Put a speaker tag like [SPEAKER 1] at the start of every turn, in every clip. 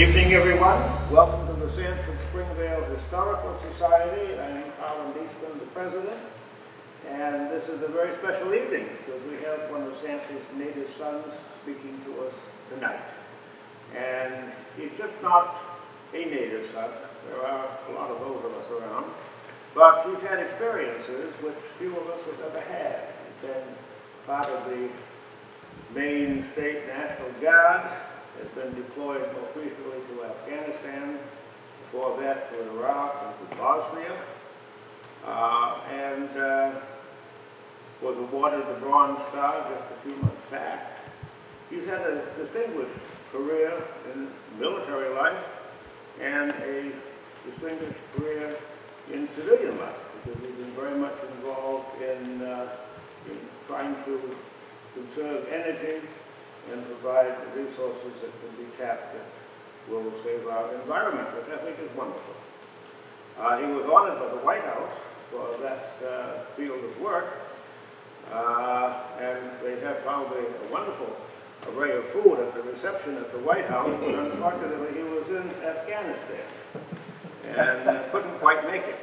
[SPEAKER 1] evening, everyone. Welcome to the Sanford Springvale Historical Society. I'm Alan Eastman, the president, and this is a very special evening because we have one of Sanford's native sons speaking to us tonight. And he's just not a native son. There are a lot of those of us around, but he's had experiences which few of us have ever had. He's been part of the Maine State National Guard, has been deployed most recently to Afghanistan, before that to Iraq and to Bosnia, and was awarded the Bronze Star just a few months back. He's had a distinguished career in military life and a distinguished career in civilian life, because he's been very much involved in trying to conserve energy and provide resources that can be tapped that will save our environment, which I think is wonderful. He was honored by the White House for that field of work, and they have probably a wonderful array of food at the reception at the White House, but unfortunately he was in Afghanistan and couldn't quite make it.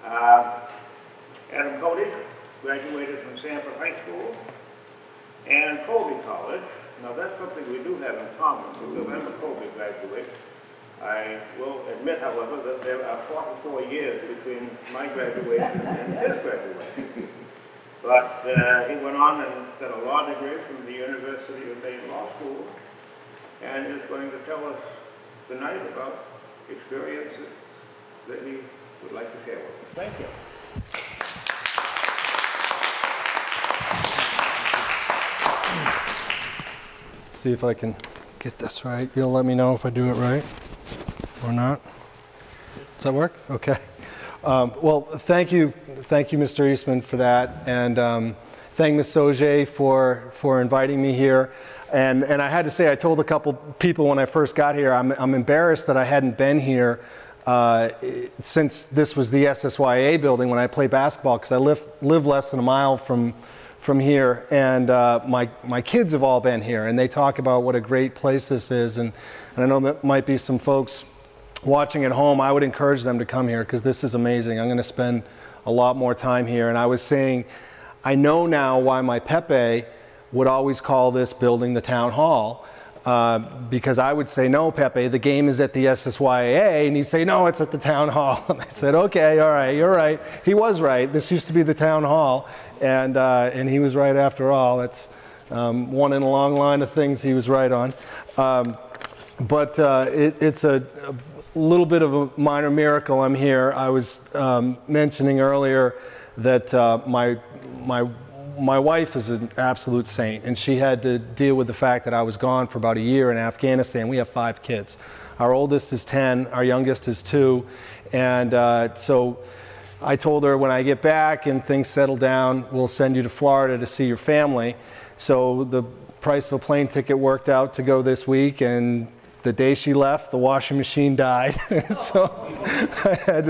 [SPEAKER 1] Adam Cote graduated from Sanford High School and Cote College. Now that's something we do have in common, because I'm a Cote graduate. I will admit, however, that there are 44 years between my graduation and his graduation. But he went on and got a law degree from the University of Maine Law School, and is going to tell us tonight about experiences that he would like to share with us. Thank you.
[SPEAKER 2] See if I can get this right. You'll let me know if I do it right or not. Does that work? Okay. Well, thank you, Mr. Eastman, for that, and thank Ms. Sauger for inviting me here. And I had to say, I told a couple people when I first got here, I'm embarrassed that I hadn't been here since this was the SSYA building when I play basketball, because I live less than a mile from here, and my kids have all been here, and they talk about what a great place this is, and I know that might be some folks watching at home. I would encourage them to come here because this is amazing. I'm going to spend a lot more time here, and I was saying, I know now why my Pepe would always call this building the town hall, because I would say, no, Pepe, the game is at the SSYA, and he'd say, no, it's at the town hall. And I said, okay, all right, you're right. He was right. This used to be the town hall, and he was right after all. It's one in a long line of things he was right on. But it's a little bit of a minor miracle I'm here. I was mentioning earlier that my wife is an absolute saint, and she had to deal with the fact that I was gone for about a year in Afghanistan. We have 5 kids. Our oldest is 10, our youngest is 2, and so I told her, when I get back and things settle down, we'll send you to Florida to see your family. So the price of a plane ticket worked out to go this week, and the day she left, the washing machine died. So I had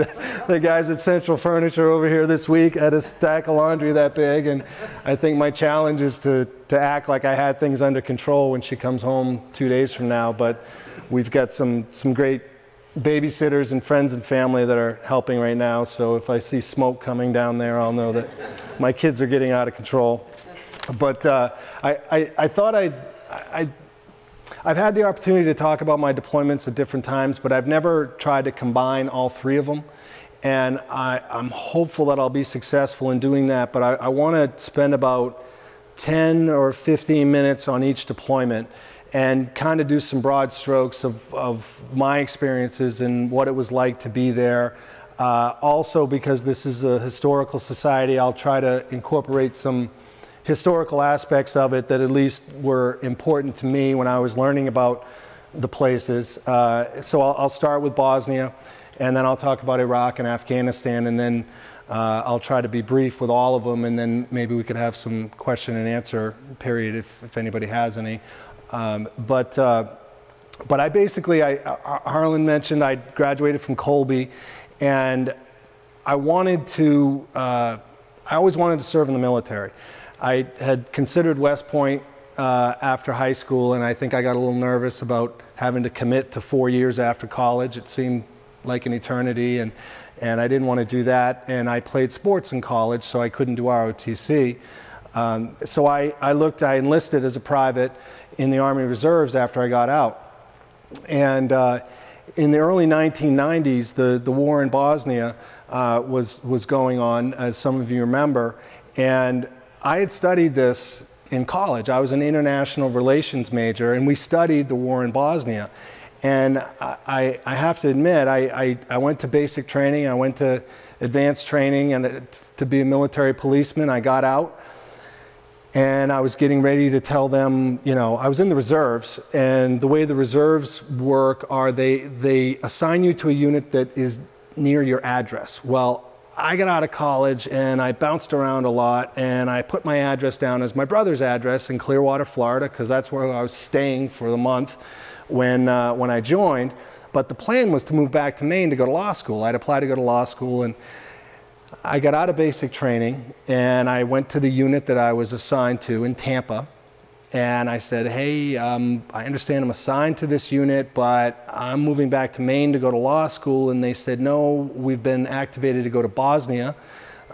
[SPEAKER 2] the guys at Central Furniture over here this week, had a stack of laundry that big, and I think my challenge is to act like I had things under control when she comes home 2 days from now. But we've got some great babysitters and friends and family that are helping right now, so if I see smoke coming down there, I'll know that my kids are getting out of control. But I thought I've had the opportunity to talk about my deployments at different times, but I've never tried to combine all 3 of them. And I'm hopeful that I'll be successful in doing that, but I want to spend about 10 or 15 minutes on each deployment and kind of do some broad strokes of my experiences and what it was like to be there. Also, because this is a historical society, I'll try to incorporate some historical aspects of it that at least were important to me when I was learning about the places. So I'll start with Bosnia, and then I'll talk about Iraq and Afghanistan, and then I'll try to be brief with all of them, and then maybe we could have some question and answer period if anybody has any. But I basically, Harlan mentioned I graduated from Colby, and I always wanted to serve in the military. I had considered West Point after high school, and I think I got a little nervous about having to commit to 4 years after college. It seemed like an eternity, and I didn't want to do that. And I played sports in college, so I couldn't do ROTC. So I enlisted as a private in the Army Reserves after I got out. And in the early 1990s, the war in Bosnia was going on, as some of you remember, and I had studied this in college. I was an international relations major, and we studied the war in Bosnia. And I have to admit, I went to basic training, I went to advanced training, and to be a military policeman. I got out, and I was getting ready to tell them, you know, I was in the reserves, and the way the reserves work are they assign you to a unit that is near your address. Well, I got out of college and I bounced around a lot, and I put my address down as my brother's address in Clearwater, Florida, because that's where I was staying for the month when I joined. But the plan was to move back to Maine to go to law school. I'd applied to go to law school, and I got out of basic training and I went to the unit that I was assigned to in Tampa. And I said, hey, I understand I'm assigned to this unit, but I'm moving back to Maine to go to law school. And they said, no, we've been activated to go to Bosnia.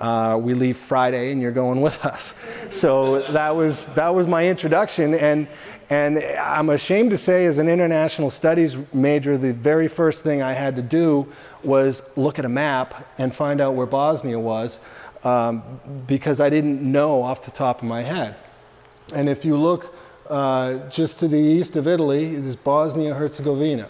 [SPEAKER 2] We leave Friday and you're going with us. So that was my introduction. And I'm ashamed to say, as an international studies major, the very first thing I had to do was look at a map and find out where Bosnia was, because I didn't know off the top of my head. And if you look just to the east of Italy, it is Bosnia-Herzegovina.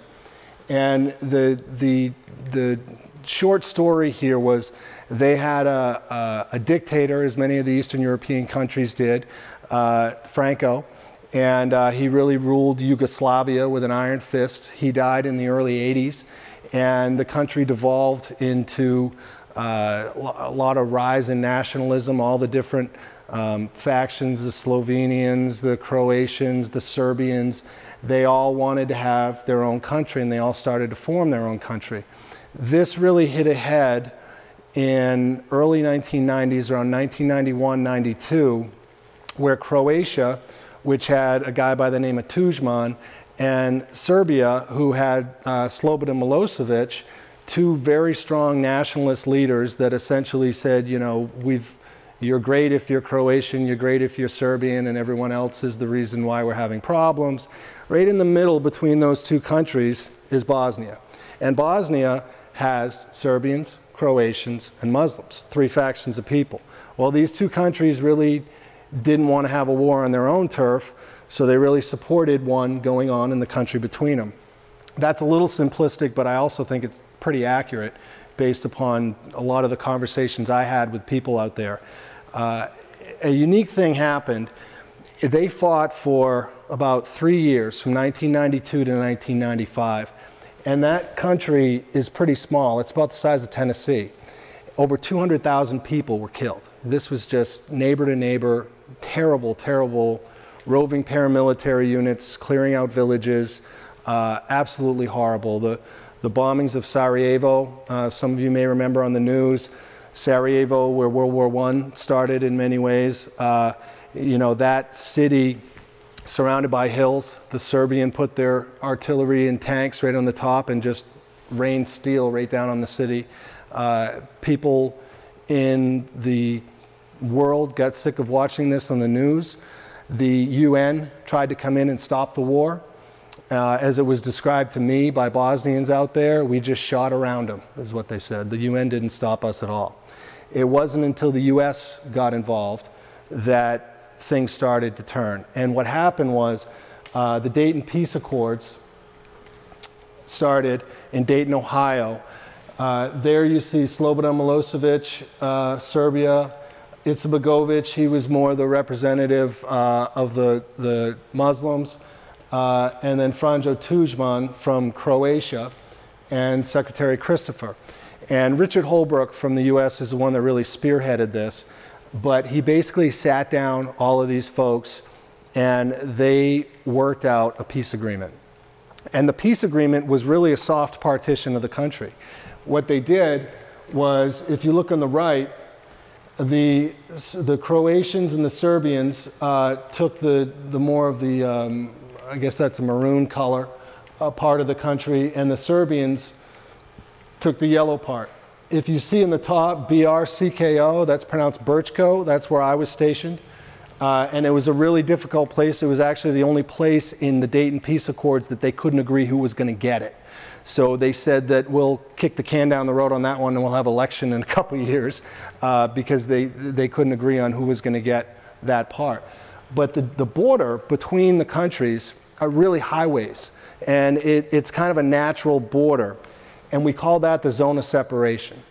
[SPEAKER 2] And the short story here was they had a dictator, as many of the Eastern European countries did, Franco, and he really ruled Yugoslavia with an iron fist. He died in the early 80s, and the country devolved into a lot of rise in nationalism. All the different factions, the Slovenians, the Croatians, the Serbians, they all wanted to have their own country, and they all started to form their own country. This really hit a head in early 1990s, around 1991, 92, where Croatia, which had a guy by the name of Tuđman, and Serbia, who had Slobodan Milosevic, two very strong nationalist leaders that essentially said, you know, you're great if you're Croatian, you're great if you're Serbian, and everyone else is the reason why we're having problems. Right in the middle between those two countries is Bosnia. And Bosnia has Serbians, Croatians, and Muslims, three factions of people. Well, these two countries really didn't want to have a war on their own turf, so they really supported one going on in the country between them. That's a little simplistic, but I also think it's pretty accurate based upon a lot of the conversations I had with people out there. A unique thing happened. They fought for about 3 years, from 1992 to 1995. And that country is pretty small. It's about the size of Tennessee. Over 200,000 people were killed. This was just neighbor to neighbor, terrible, terrible roving paramilitary units clearing out villages, absolutely horrible. The bombings of Sarajevo, some of you may remember on the news, Sarajevo, where World War I started in many ways. You know, that city surrounded by hills, the Serbian put their artillery and tanks right on the top and just rained steel right down on the city. People in the world got sick of watching this on the news. The UN tried to come in and stop the war. As it was described to me by Bosnians out there, we just shot around them, is what they said. The UN didn't stop us at all. It wasn't until the US got involved that things started to turn. And what happened was the Dayton Peace Accords started in Dayton, Ohio. There you see Slobodan Milosevic, Serbia. Izetbegovic, he was more the representative of the Muslims. And then Franjo Tuđman from Croatia, and Secretary Christopher. And Richard Holbrooke from the US is the one that really spearheaded this. But he basically sat down all of these folks, and they worked out a peace agreement. And the peace agreement was really a soft partition of the country. What they did was, if you look on the right, The Croatians and the Serbians took the more of the, I guess that's a maroon color, part of the country, and the Serbians took the yellow part. If you see in the top BRCKO, that's pronounced Birchko, that's where I was stationed. And it was a really difficult place. It was actually the only place in the Dayton Peace Accords that they couldn't agree who was going to get it. So they said that we'll kick the can down the road on that one and we'll have election in a couple of years because they couldn't agree on who was going to get that part. But the border between the countries are really highways, and it's kind of a natural border. And we call that the zone of separation.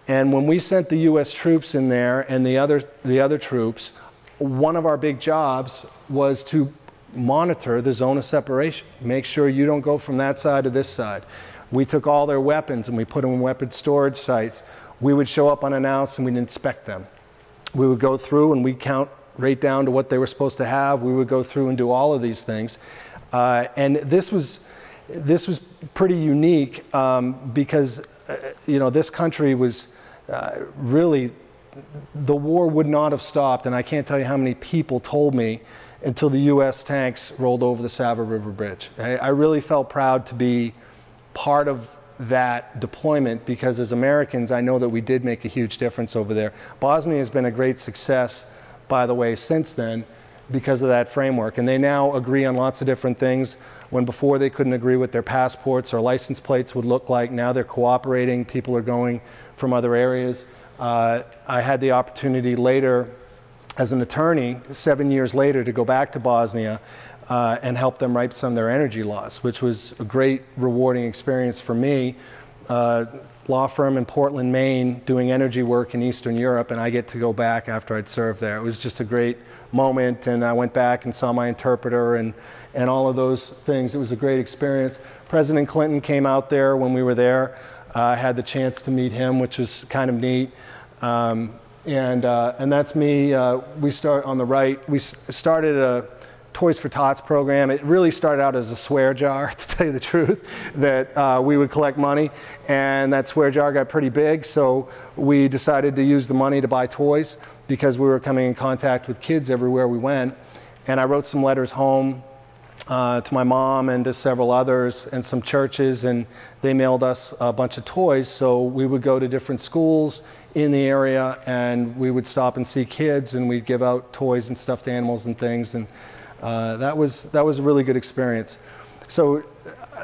[SPEAKER 2] And when we sent the US troops in there and the other troops, one of our big jobs was to monitor the zone of separation, make sure you don't go from that side to this side. We took all their weapons and we put them in weapon storage sites. We would show up unannounced and we'd inspect them. We would go through and we'd count right down to what they were supposed to have. We would go through and do all of these things. And this was pretty unique because you know, this country was really, the war would not have stopped, and I can't tell you how many people told me until the US tanks rolled over the Sava River Bridge. I really felt proud to be part of that deployment because as Americans, I know that we did make a huge difference over there. Bosnia has been a great success, by the way, since then because of that framework. And they now agree on lots of different things. When before they couldn't agree what their passports or license plates would look like, now they're cooperating. People are going from other areas. I had the opportunity later as an attorney, 7 years later, to go back to Bosnia and help them write some of their energy laws, which was a great, rewarding experience for me. Law firm in Portland, Maine, doing energy work in Eastern Europe, and I get to go back after I'd served there. It was just a great moment, and I went back and saw my interpreter and all of those things. It was a great experience. President Clinton came out there when we were there. I had the chance to meet him, which was kind of neat. And that's me. We start on the right. We started a Toys for Tots program. It really started out as a swear jar, to tell you the truth, that we would collect money, and that swear jar got pretty big, so we decided to use the money to buy toys because we were coming in contact with kids everywhere we went. And I wrote some letters home to my mom and to several others and some churches, and they mailed us a bunch of toys, so we would go to different schools in the area and we would stop and see kids and we'd give out toys and stuffed animals and things, and that was a really good experience. So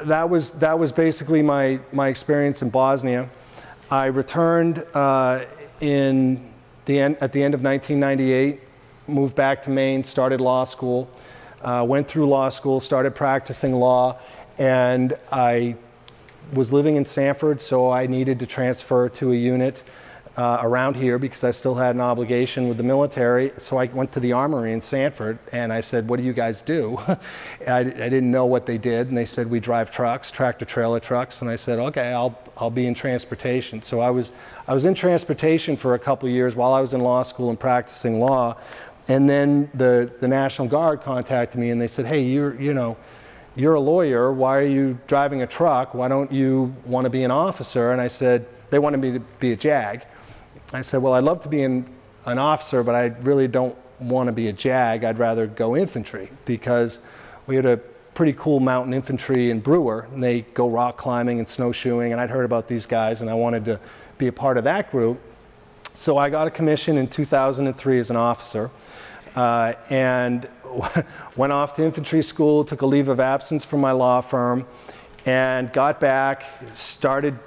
[SPEAKER 2] that was basically my experience in Bosnia. I returned at the end of 1998, moved back to Maine, started law school, went through law school, started practicing law, and I was living in Sanford, so I needed to transfer to a unit around here because I still had an obligation with the military. So I went to the Armory in Sanford and I said, what do you guys do? I didn't know what they did, and they said, we drive trucks, tractor trailer trucks, and I said, okay, I'll be in transportation. So I was in transportation for a couple of years while I was in law school and practicing law, and then the National Guard contacted me and they said, hey, you're a lawyer, why are you driving a truck? Why don't you want to be an officer? And I said, they wanted me to be a JAG. I said, well, I'd love to be an officer, but I really don't want to be a JAG. I'd rather go infantry because we had a pretty cool mountain infantry in Brewer, and they go rock climbing and snowshoeing, and I'd heard about these guys, and I wanted to be a part of that group. So I got a commission in 2003 as an officer and went off to infantry school, took a leave of absence from my law firm, and got back, started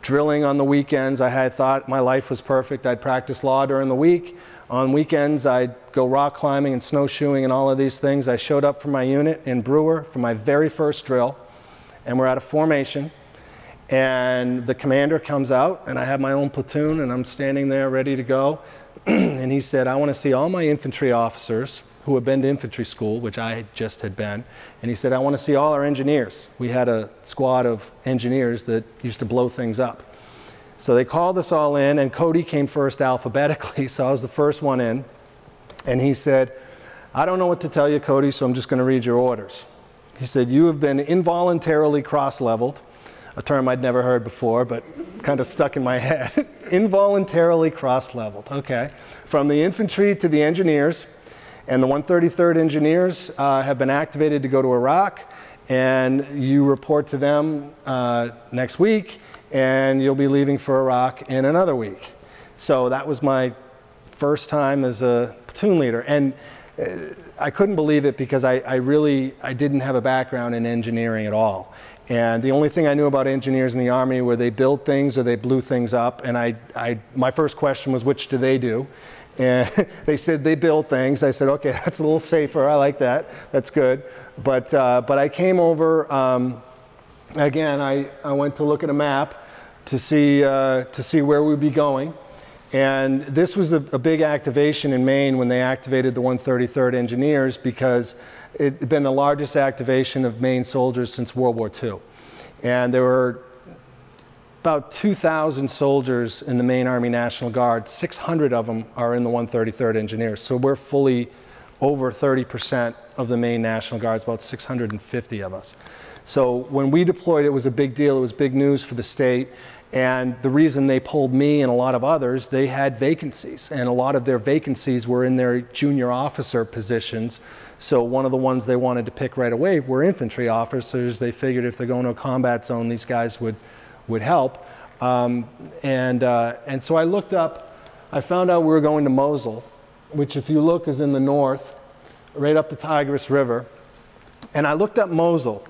[SPEAKER 2] drilling on the weekends. I had thought my life was perfect. I'd practice law during the week. On weekends, I'd go rock climbing and snowshoeing and all of these things. I showed up for my unit in Brewer for my very first drill, and we're at a formation, and the commander comes out, and I have my own platoon, and I'm standing there ready to go, and he said, I want to see all my infantry officers who had been to infantry school, which I just had been, and he said, I want to see all our engineers. We had a squad of engineers that used to blow things up. So they called us all in, and Cote came first alphabetically, so I was the first one in, and he said, I don't know what to tell you, Cote, so I'm just going to read your orders. He said, you have been involuntarily cross-leveled, a term I'd never heard before, but kind of stuck in my head. involuntarily cross-leveled, okay. From the infantry to the engineers, and the 133rd Engineers have been activated to go to Iraq, and you report to them next week, and you'll be leaving for Iraq in another week. So that was my first time as a platoon leader, and I couldn't believe it because I didn't have a background in engineering at all. And the only thing I knew about engineers in the Army were they build things or they blew things up, and my first question was, which do they do? And they said they build things. I said, okay, that's a little safer. I like that. That's good. But I came over, again, I went to look at a map to see where we'd be going. And this was a big activation in Maine when they activated the 133rd Engineers, because it had been the largest activation of Maine soldiers since World War II. And there were about 2,000 soldiers in the Maine Army National Guard. 600 of them are in the 133rd Engineers. So we're fully over 30% of the Maine National Guard. It's about 650 of us. So when we deployed, it was a big deal. It was big news for the state. And the reason they pulled me and a lot of others, they had vacancies. And a lot of their vacancies were in their junior officer positions. So one of the ones they wanted to pick right away were infantry officers. They figured if they're going to a combat zone, these guys would help. And so I looked up, I found out we were going to Mosul, which if you look is in the north, right up the Tigris River. And I looked up Mosul.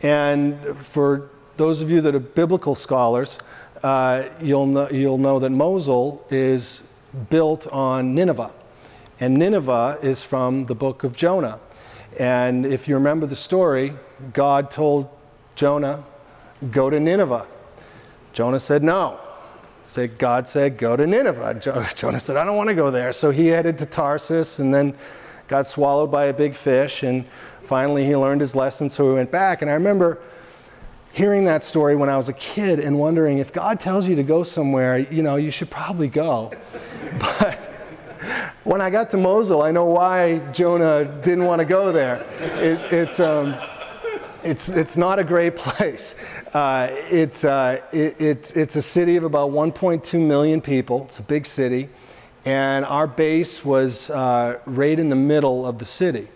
[SPEAKER 2] And for those of you that are biblical scholars, you'll know that Mosul is built on Nineveh. And Nineveh is from the book of Jonah. And if you remember the story, God told Jonah, go to Nineveh. Jonah said no. God said, go to Nineveh. Jonah said, I don't want to go there. So he headed to Tarsus and then got swallowed by a big fish. And finally he learned his lesson, so he went back. And I remember hearing that story when I was a kid and wondering, if God tells you to go somewhere, you know, you should probably go. But when I got to Mosul, I know why Jonah didn't want to go there. It's not a great place. It's a city of about 1.2 million people. It's a big city. And our base was right in the middle of the city.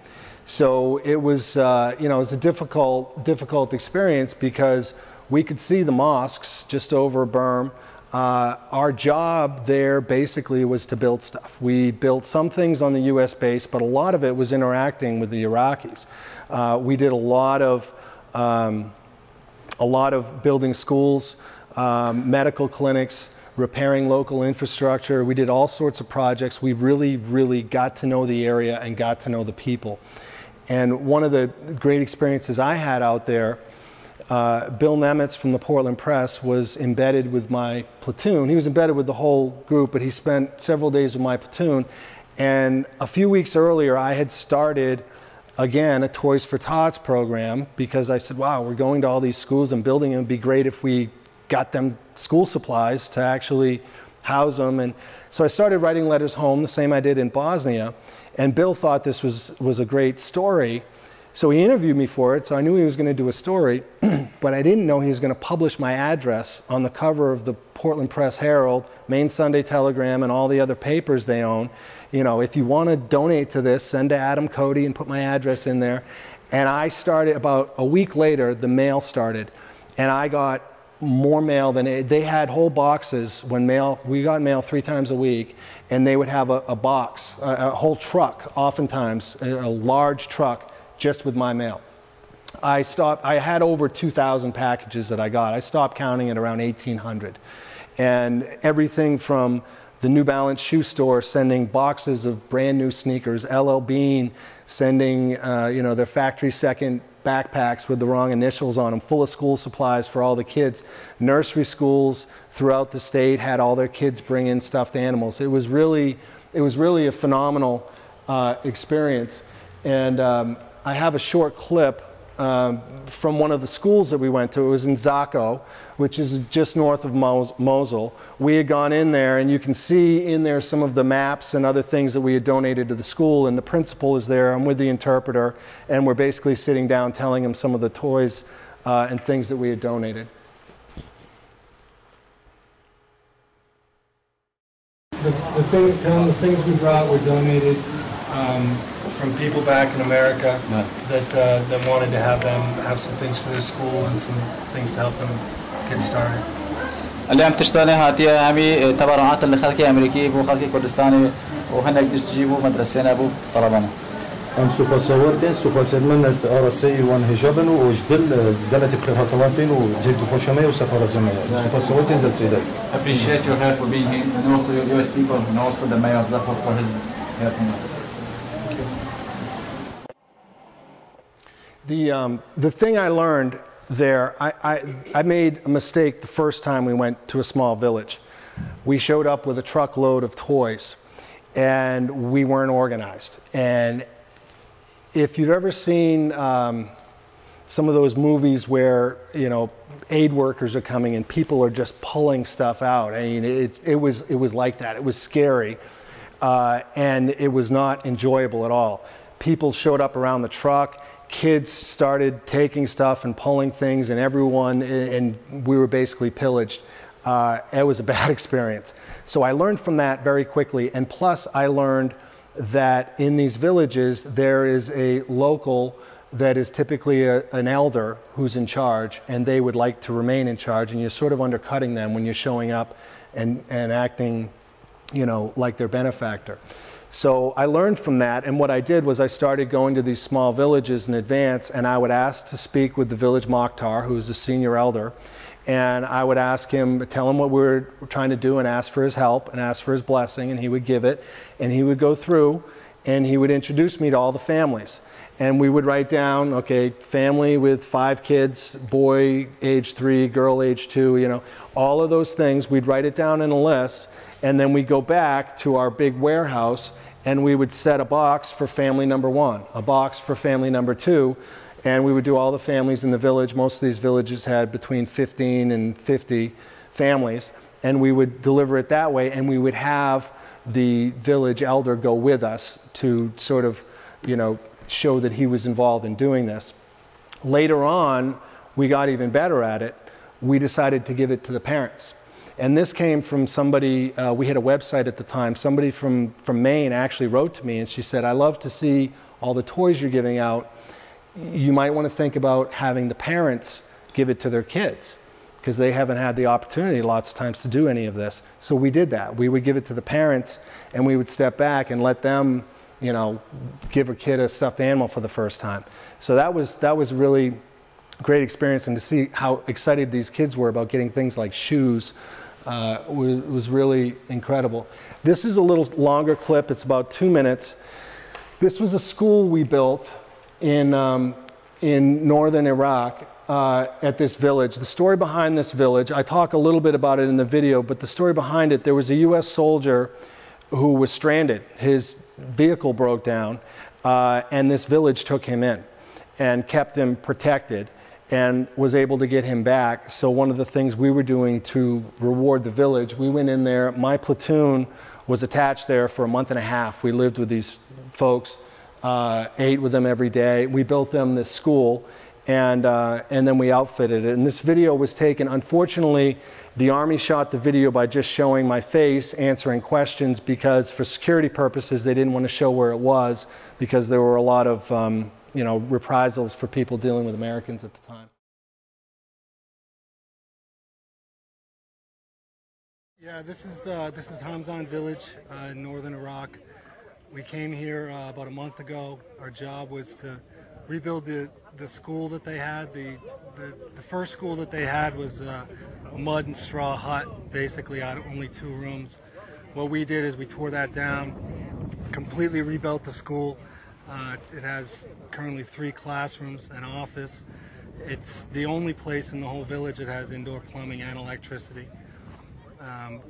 [SPEAKER 2] So it was, you know, it was a difficult experience because we could see the mosques just over berm. Our job there basically was to build stuff. We built some things on the US base, but a lot of it was interacting with the Iraqis. We did a lot of building schools, medical clinics, repairing local infrastructure. We did all sorts of projects. We really got to know the area and got to know the people. And one of the great experiences I had out there, Bill Nemitz from the Portland Press was embedded with my platoon. He was embedded with the whole group, but he spent several days with my platoon. And a few weeks earlier, I had started, again, a Toys for Tots program, because I said, wow, we're going to all these schools and building them. It would be great if we got them school supplies to actually house them. And so I started writing letters home, the same I did in Bosnia. And Bill thought this was a great story. So he interviewed me for it, so I knew he was going to do a story, but I didn't know he was going to publish my address on the cover of the Portland Press Herald, Maine Sunday Telegram, and all the other papers they own. You know, if you want to donate to this, send to Adam Cote and put my address in there. And I started, about a week later, the mail started, and I got more mail than they had whole boxes when we got mail 3 times a week, and they would have a box, a whole truck, oftentimes a large truck, just with my mail. I had over 2,000 packages that I got. I stopped counting at around 1,800. And everything from the New Balance shoe store sending boxes of brand new sneakers, LL Bean sending you know, their factory second backpacks with the wrong initials on them, full of school supplies for all the kids. Nursery schools throughout the state had all their kids bring in stuffed animals. It was really a phenomenal experience. And I have a short clip from one of the schools that we went to. It was in Zacco, which is just north of Mosul. We had gone in there, and you can see in there some of the maps and other things that we had donated to the school, and the principal is there. I'm with the interpreter, and we're basically sitting down telling him some of the toys and things that we had donated. the things we brought were donated from people back in America that wanted to have some things for their school and some things to help them get started.
[SPEAKER 3] اللي عم تشتغلي هاتيا همي تبرعات اللي خلقي أمريكي بو خلقي كردستاني وهناك تجيبوا مدرسين أبو طلبنا.
[SPEAKER 4] أم سوباسورتين سوباسيرمن أرسي وان هجابن وجدل دلتي بخيراتواتين وجد خوشمي وسفر زمايا سوباسورتين دل سيداي.
[SPEAKER 3] Appreciate your help for being here and also your US people and also the mayor of Sanford for his help on us.
[SPEAKER 2] The thing I learned there, I made a mistake the first time we went to a small village. We showed up with a truckload of toys and we weren't organized. And if you've ever seen some of those movies where, you know, aid workers are coming and people are just pulling stuff out, I mean, it was like that. It was scary and it was not enjoyable at all. People showed up around the truck. Kids started taking stuff and pulling things, and we were basically pillaged. It was a bad experience. So I learned from that very quickly, and plus I learned that in these villages there is a local that is typically an elder who's in charge, and they would like to remain in charge, and you're sort of undercutting them when you're showing up and acting, you know, like their benefactor. So I learned from that, and what I did was I started going to these small villages in advance, and I would ask to speak with the village Mokhtar, who's the senior elder, and I would ask him, tell him what we were trying to do and ask for his help and ask for his blessing, and he would give it, and he would go through and he would introduce me to all the families. And we would write down, okay, family with 5 kids, boy age 3, girl age 2, you know, all of those things. We'd write it down in a list, and then we'd go back to our big warehouse and we would set a box for family number 1, a box for family number 2, and we would do all the families in the village. Most of these villages had between 15 and 50 families, and we would deliver it that way, and we would have the village elder go with us to sort of, you know, show that he was involved in doing this. Later on, we got even better at it. We decided to give it to the parents. And this came from somebody, we had a website at the time, somebody from Maine actually wrote to me and she said, I love to see all the toys you're giving out. You might want to think about having the parents give it to their kids because they haven't had the opportunity lots of times to do any of this. So we did that. We would give it to the parents and we would step back and let them, you know, give a kid a stuffed animal for the first time. So that was really great experience, and to see how excited these kids were about getting things like shoes was really incredible. This is a little longer clip. It's about 2 minutes. This was a school we built in northern Iraq at this village. The story behind this village, I talk a little bit about it in the video, but the story behind it, there was a US soldier who was stranded. His vehicle broke down, and this village took him in and kept him protected and was able to get him back. So one of the things we were doing to reward the village, we went in there. My platoon was attached there for a month and a half. We lived with these folks, ate with them every day. We built them this school, and then we outfitted it. And this video was taken, unfortunately, the Army shot the video by just showing my face, answering questions, because for security purposes, they didn't want to show where it was, because there were a lot of you know, reprisals for people dealing with Americans at the time. Yeah, this is Hamzan village in northern Iraq. We came here about a month ago. Our job was to rebuild the school that they had. The first school that they had was a mud and straw hut, basically out of only 2 rooms. What we did is we tore that down, completely rebuilt the school. It has currently 3 classrooms, an office. It's the only place in the whole village that has indoor plumbing and electricity.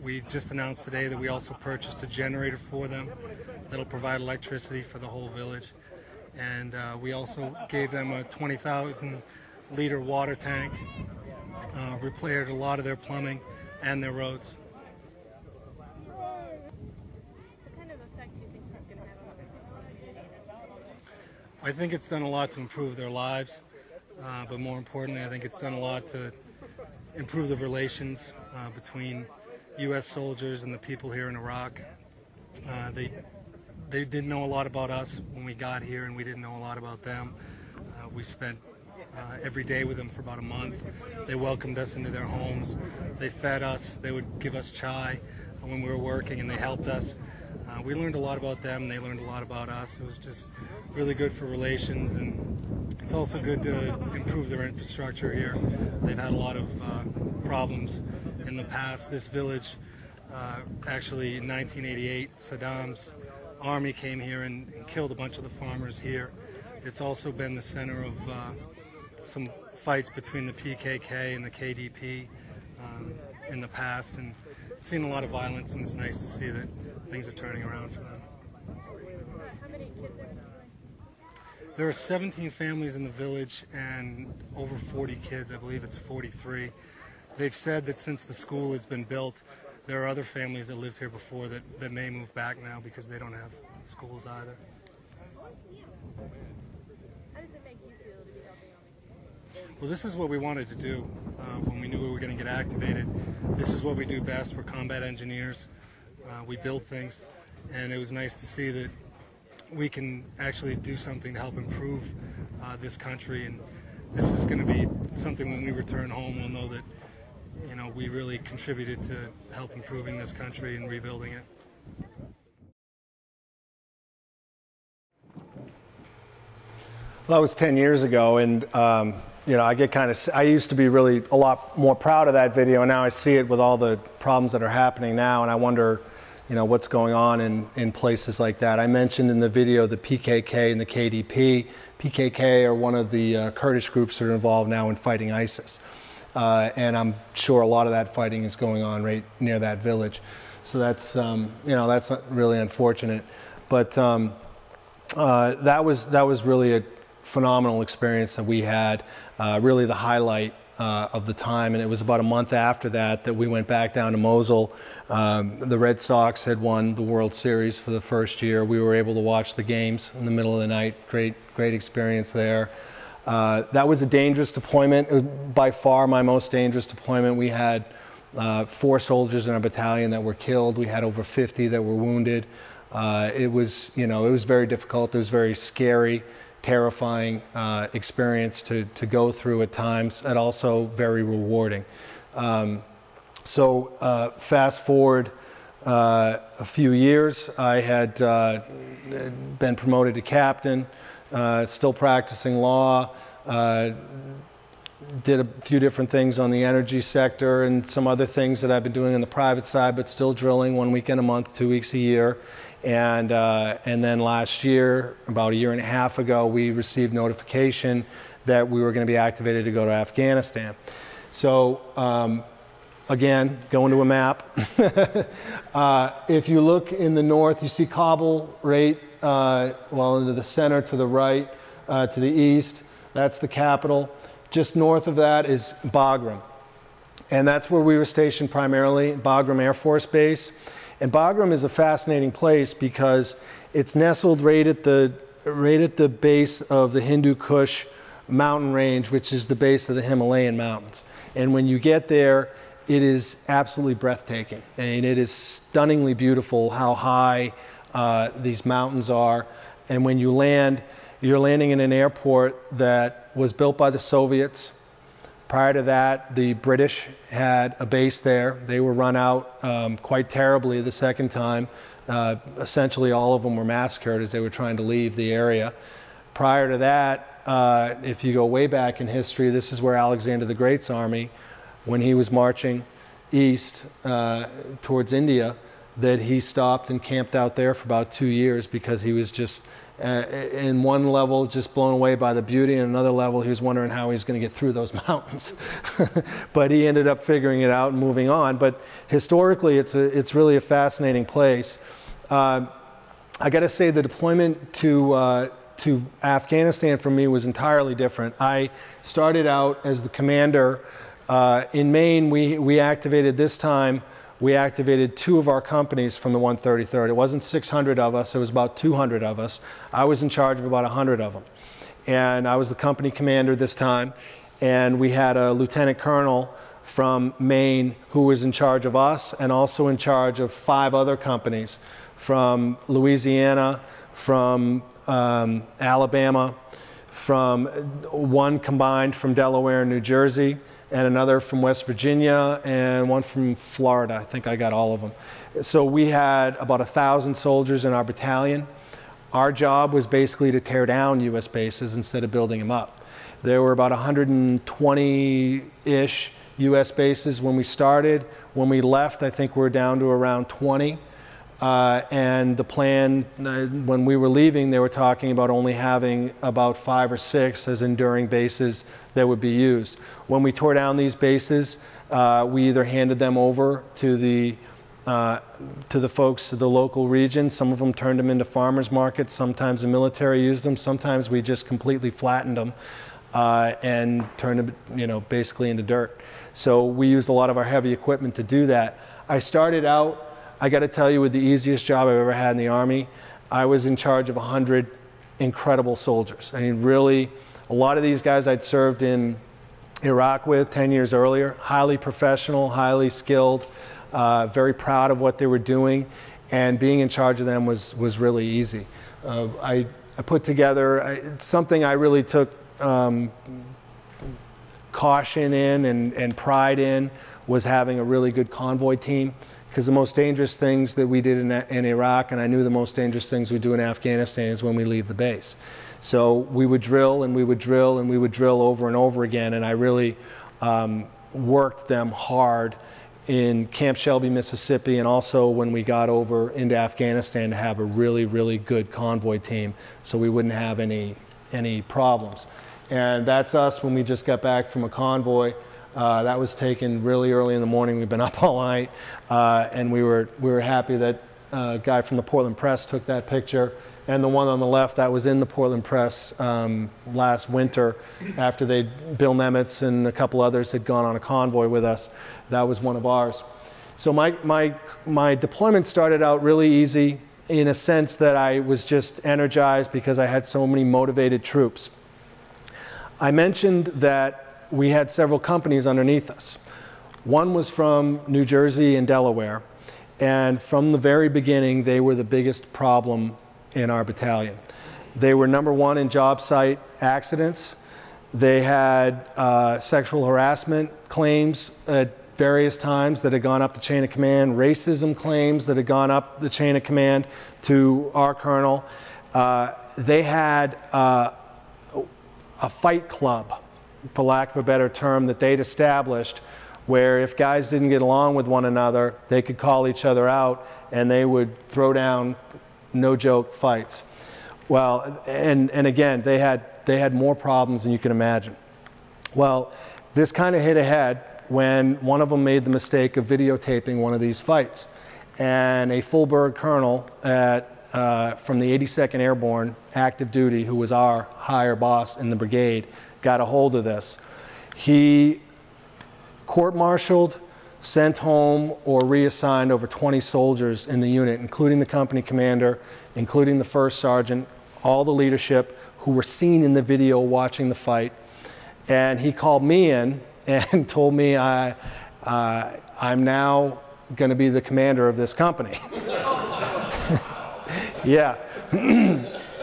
[SPEAKER 2] We just announced today that we also purchased a generator for them that'll provide electricity for the whole village. And we also gave them a 20,000-liter water tank, repaired a lot of their plumbing and their roads. I think it's done a lot to improve their lives, but more importantly, I think it's done a lot to improve the relations between U.S. soldiers and the people here in Iraq. They didn't know a lot about us when we got here, and we didn't know a lot about them. We spent every day with them for about a month. They welcomed us into their homes. They fed us. They would give us chai when we were working, and they helped us. We learned a lot about them. They learned a lot about us. It was just really good for relations, and it's also good to improve their infrastructure here. They've had a lot of problems in the past. This village, actually in 1988, Saddam's army came here and killed a bunch of the farmers here. It's also been the center of some fights between the PKK and the KDP in the past, and seen a lot of violence, and it's nice to see that things are turning around for them. There are 17 families in the village and over 40 kids. I believe it's 43. They've said that since the school has been built, there are other families that lived here before that may move back now because they don't have schools either.
[SPEAKER 5] How does it make you feel to be helping all these people?
[SPEAKER 2] Well, this is what we wanted to do when we knew we were going to get activated. This is what we do best. We're combat engineers. We build things, and it was nice to see that we can actually do something to help improve this country. And this is going to be something when we return home, we'll know that, you know, we really contributed to help improving this country and rebuilding it. Well, that was 10 years ago, and you know, I used to be really a lot more proud of that video, and now I see it with all the problems that are happening now, and I wonder, you know, what's going on in places like that. I mentioned in the video the PKK and the KDP. PKK are one of the Kurdish groups that are involved now in fighting ISIS, and I'm sure a lot of that fighting is going on right near that village. So that's you know, that's really unfortunate, but that was really a phenomenal experience that we had, really the highlight of the time. And it was about a month after that we went back down to Mosul. The Red Sox had won the World Series for the first year. We were able to watch the games in the middle of the night. Great experience there. That was a dangerous deployment, by far my most dangerous deployment. We had 4 soldiers in our battalion that were killed. We had over 50 that were wounded. It was, you know, it was very difficult. It was very scary, terrifying experience to go through at times, and also very rewarding. So fast forward a few years, I had been promoted to captain, still practicing law, did a few different things on the energy sector and some other things that I've been doing on the private side, but still drilling 1 weekend a month, 2 weeks a year. And then last year, about a year and a half ago, we received notification that we were going to be activated to go to Afghanistan. So again, going to a map. If you look in the north, you see Kabul right, well, into the center to the right, to the east. That's the capital. Just north of that is Bagram. And that's where we were stationed primarily, Bagram Air Force Base. And Bagram is a fascinating place because it's nestled right at the base of the Hindu Kush mountain range, which is the base of the Himalayan mountains. And when you get there, it is absolutely breathtaking. And it is stunningly beautiful how high these mountains are. And when you land, you're landing in an airport that was built by the Soviets. Prior to that, the British had a base there. They were run out quite terribly the second time. Essentially all of them were massacred as they were trying to leave the area. Prior to that, if you go way back in history, this is where Alexander the Great's army, when he was marching east towards India, that he stopped and camped out there for about 2 years because he was just in one level just blown away by the beauty, and another level he was wondering how he was going to get through those mountains. But he ended up figuring it out and moving on. But historically, it's really a fascinating place. I got to say the deployment to Afghanistan for me was entirely different. I started out as the commander. In Maine, we activated this time. We activated 2 of our companies from the 133rd. It wasn't 600 of us, it was about 200 of us. I was in charge of about 100 of them. And I was the company commander this time. And we had a lieutenant colonel from Maine who was in charge of us and also in charge of 5 other companies from Louisiana, from Alabama, from one combined from Delaware and New Jersey, and another from West Virginia, and one from Florida. I think I got all of them. So we had about 1,000 soldiers in our battalion. Our job was basically to tear down U.S. bases instead of building them up. There were about 120-ish U.S. bases when we started. When we left, I think we're down to around 20. And the plan, when we were leaving, they were talking about only having about 5 or 6 as enduring bases that would be used. When we tore down these bases, we either handed them over to the folks of the local region. Some of them turned them into farmers markets. Sometimes the military used them. Sometimes we just completely flattened them and turned them, basically into dirt. So we used a lot of our heavy equipment to do that. I started out, I got to tell you, with the easiest job I've ever had in the Army. I was in charge of 100 incredible soldiers. I mean, really, a lot of these guys I'd served in Iraq with 10 years earlier, highly professional, highly skilled, very proud of what they were doing, and being in charge of them was really easy. I put together something I really took caution in and pride in was having a really good convoy team, because the most dangerous things that we did in Iraq, and I knew the most dangerous things we do in Afghanistan, is when we leave the base. So we would drill and we would drill and we would drill over and over again, and I really worked them hard in Camp Shelby, Mississippi, and also when we got over into Afghanistan to have a really, really good convoy team so we wouldn't have any problems. And that's us when we just got back from a convoy. That was taken really early in the morning. We've been up all night, and we were happy that a guy from the Portland Press took that picture. And the one on the left, that was in the Portland Press last winter after Bill Nemitz and a couple others had gone on a convoy with us. That was one of ours. So my deployment started out really easy in a sense that I was just energized because I had so many motivated troops. I mentioned that we had several companies underneath us. One was from New Jersey and Delaware, and from the very beginning, they were the biggest problem in our battalion. They were #1 in job site accidents. They had sexual harassment claims at various times that had gone up the chain of command, racism claims that had gone up the chain of command to our colonel. They had a fight club, for lack of a better term, that they'd established where if guys didn't get along with one another, they could call each other out and they would throw down no-joke fights. Well, and again, they had more problems than you can imagine. Well, this kind of hit ahead when one of them made the mistake of videotaping one of these fights. And a full bird colonel from the 82nd Airborne, active duty, who was our higher boss in the brigade, got a hold of this. He court-martialed, sent home, or reassigned over 20 soldiers in the unit, including the company commander, including the first sergeant, all the leadership who were seen in the video watching the fight. And he called me in and told me I'm now going to be the commander of this company. Yeah.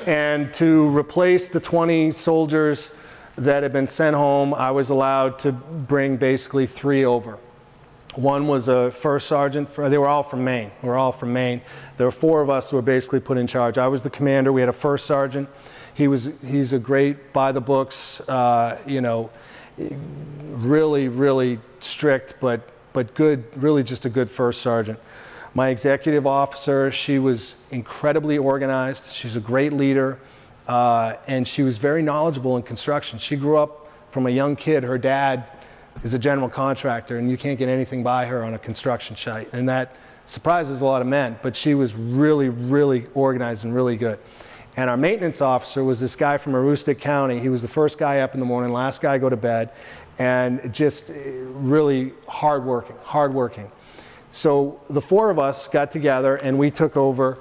[SPEAKER 2] And to replace the 20 soldiers that had been sent home, I was allowed to bring basically 3 over. One was a first sergeant. They were all from Maine. We were all from Maine. There were 4 of us who were basically put in charge. I was the commander. We had a first sergeant. He's a great by the books, really, really strict, but good, really just a good first sergeant. My executive officer, she was incredibly organized. She's a great leader, and she was very knowledgeable in construction. She grew up from a young kid. Her dad is a general contractor, and you can't get anything by her on a construction site. And that surprises a lot of men, but she was really, really organized and really good. And our maintenance officer was this guy from Aroostook County. He was the first guy up in the morning, last guy go to bed, and just really hardworking. So the 4 of us got together and we took over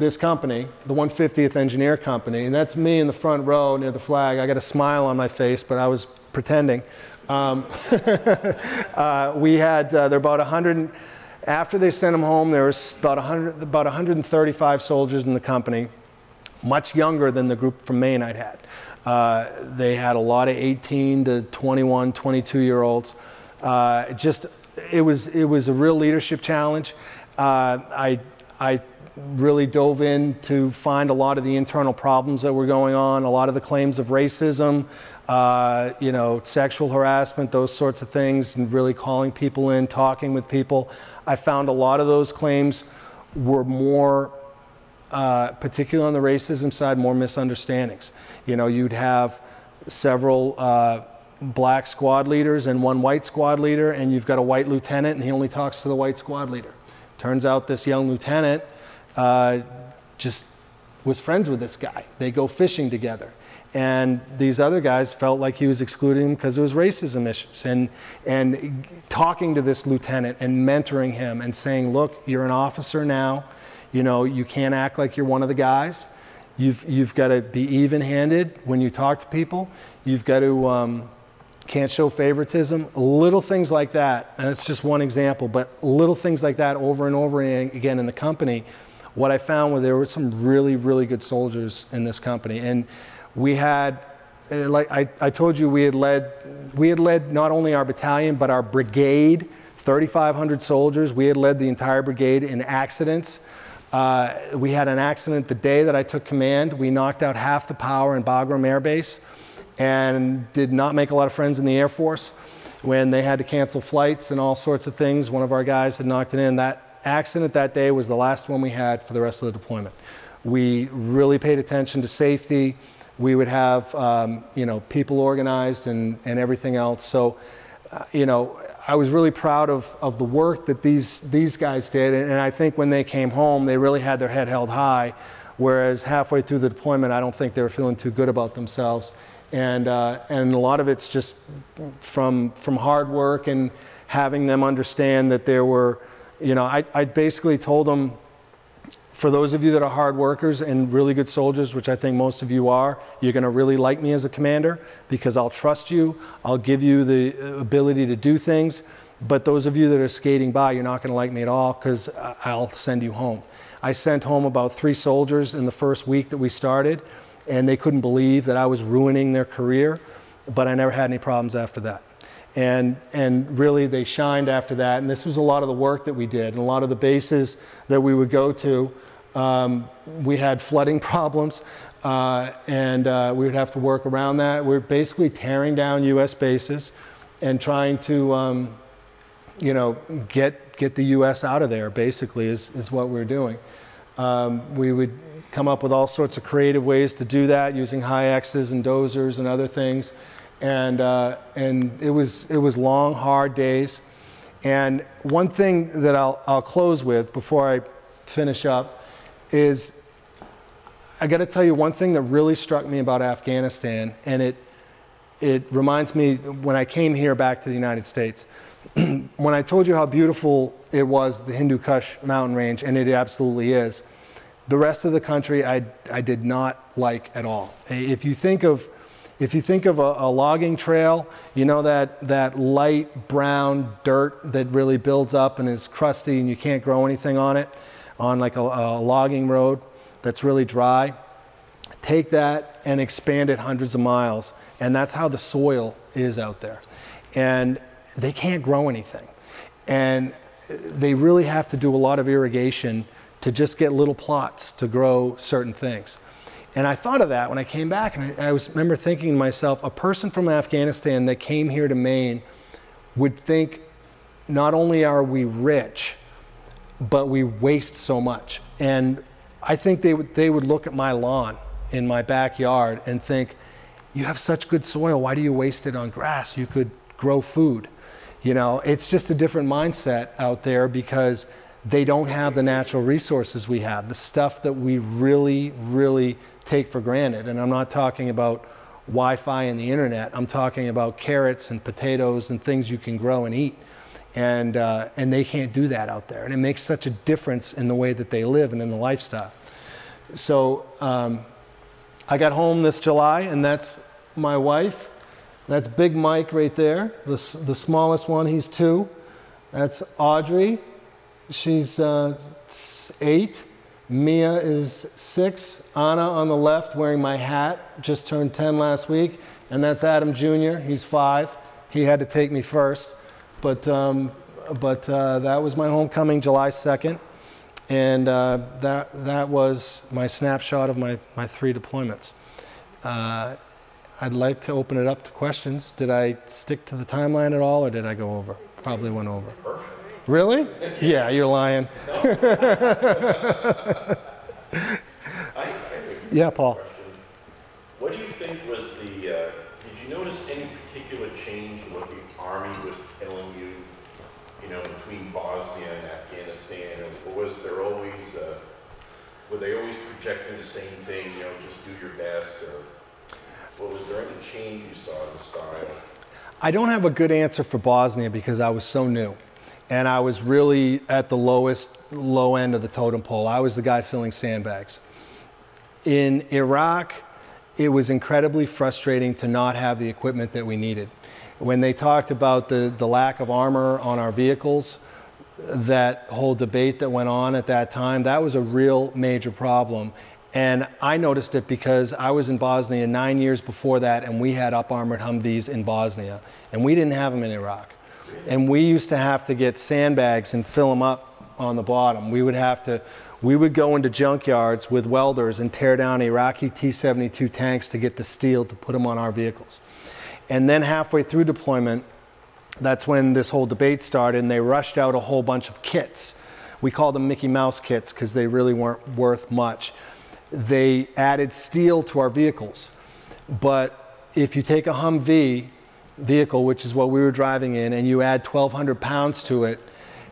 [SPEAKER 2] this company, the 150th Engineer Company, and that's me in the front row near the flag. I got a smile on my face, but I was pretending. We had, there were about 100, after they sent them home, there was about 135 soldiers in the company, much younger than the group from Maine I'd had. They had a lot of 18 to 21, 22-year-olds. It was a real leadership challenge. I really dove in to find a lot of the internal problems that were going on, a lot of the claims of racism, you know, sexual harassment, those sorts of things, and really calling people in, talking with people. I found a lot of those claims were more, particularly on the racism side, more misunderstandings. You know, you'd have several black squad leaders and one white squad leader, and you've got a white lieutenant, and he only talks to the white squad leader. Turns out this young lieutenant just was friends with this guy. They go fishing together. And these other guys felt like he was excluding him because there was racism issues. And talking to this lieutenant and mentoring him and saying, look, you're an officer now. You know, you can't act like you're one of the guys. You've got to be even-handed when you talk to people. You've got to, can't show favoritism. Little things like that, and that's just one example, but little things like that over and over again in the company. What I found was there were some really, really good soldiers in this company. And we had, like I told you, we had led not only our battalion, but our brigade, 3,500 soldiers. We had led the entire brigade in accidents. We had an accident the day that I took command. We knocked out half the power in Bagram Air Base and did not make a lot of friends in the Air Force when they had to cancel flights and all sorts of things. One of our guys had knocked it in. That accident that day was the last one we had for the rest of the deployment. We really paid attention to safety. We would have, you know, people organized and everything else. So, you know, I was really proud of the work that these guys did. And I think when they came home, they really had their head held high, whereas halfway through the deployment, I don't think they were feeling too good about themselves. And a lot of it's just from hard work and having them understand that there were, you know, I basically told them, for those of you that are hard workers and really good soldiers, which I think most of you are, you're going to really like me as a commander because I'll trust you. I'll give you the ability to do things. But those of you that are skating by, you're not going to like me at all because I'll send you home. I sent home about 3 soldiers in the first week that we started, and they couldn't believe that I was ruining their career, but I never had any problems after that. And really they shined after that, and this was a lot of the work that we did, and a lot of the bases that we would go to. We had flooding problems, and we would have to work around that. We're basically tearing down U.S. bases and trying to, you know, get the U.S. out of there, basically, is what we're doing. We would come up with all sorts of creative ways to do that, using high X's and dozers and other things. And it was long, hard days. And one thing that I'll close with before I finish up is I got to tell you one thing that really struck me about Afghanistan, and it reminds me when I came here back to the United States. When I told you how beautiful it was, the Hindu Kush mountain range, and it absolutely is, the rest of the country I did not like at all. If you think of a logging trail, you know that light brown dirt that really builds up and is crusty and you can't grow anything on it, on like a logging road that's really dry. Take that and expand it hundreds of miles, and that's how the soil is out there. And they can't grow anything. And they really have to do a lot of irrigation to just get little plots to grow certain things. And I thought of that when I came back, and I remember thinking to myself, a person from Afghanistan that came here to Maine would think, not only are we rich, but we waste so much. And I think they would look at my lawn in my backyard and think, you have such good soil, why do you waste it on grass? You could grow food. You know, it's just a different mindset out there because they don't have the natural resources we have, the stuff that we really, really take for granted. And I'm not talking about Wi-Fi and the internet. I'm talking about carrots and potatoes and things you can grow and eat. And they can't do that out there. And it makes such a difference in the way that they live and in the lifestyle. So I got home this July, and that's my wife. That's Big Mike right there, the smallest one, he's 2. That's Audrey, she's 8. Mia is 6. Anna on the left wearing my hat, just turned 10 last week. And that's Adam Jr., he's 5. He had to take me first. But that was my homecoming, July 2nd. And that was my snapshot of my 3 deployments. I'd like to open it up to questions. Did I stick to the timeline at all, or did I go over? Probably went over.
[SPEAKER 6] Perfect.
[SPEAKER 2] Really? Yeah, you're lying. Yeah, Paul.
[SPEAKER 6] What do you think was the, did you notice any particular change in what the Army was telling you, between Bosnia and Afghanistan? Or was there always, were they always projecting the same thing, just do your best? Or was there any change you saw in the style?
[SPEAKER 2] I don't have a good answer for Bosnia because I was so new. And I was really at the low end of the totem pole. I was the guy filling sandbags. In Iraq, it was incredibly frustrating to not have the equipment that we needed. When they talked about the lack of armor on our vehicles, that whole debate that went on at that time, that was a real major problem. And I noticed it because I was in Bosnia 9 years before that, and we had up-armored Humvees in Bosnia, and we didn't have them in Iraq. And we used to have to get sandbags and fill them up on the bottom. We would go into junkyards with welders and tear down Iraqi T-72 tanks to get the steel to put them on our vehicles. And then halfway through deployment, that's when this whole debate started, and they rushed out a whole bunch of kits. We called them Mickey Mouse kits because they really weren't worth much. They added steel to our vehicles. But if you take a Humvee vehicle, which is what we were driving in, and you add 1,200 pounds to it,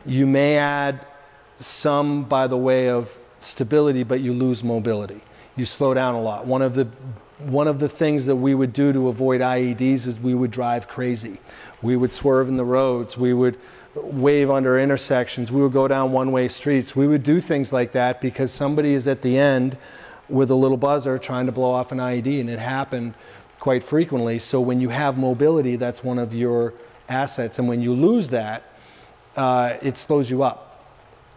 [SPEAKER 2] you may add some by the way of stability, but you lose mobility. You slow down a lot. One of the things that we would do to avoid IEDs is we would drive crazy. We would swerve in the roads. We would wave under intersections. We would go down one-way streets. We would do things like that because somebody is at the end with a little buzzer trying to blow off an IED, and it happened quite frequently. So when you have mobility, that's one of your assets. And when you lose that, it slows you up.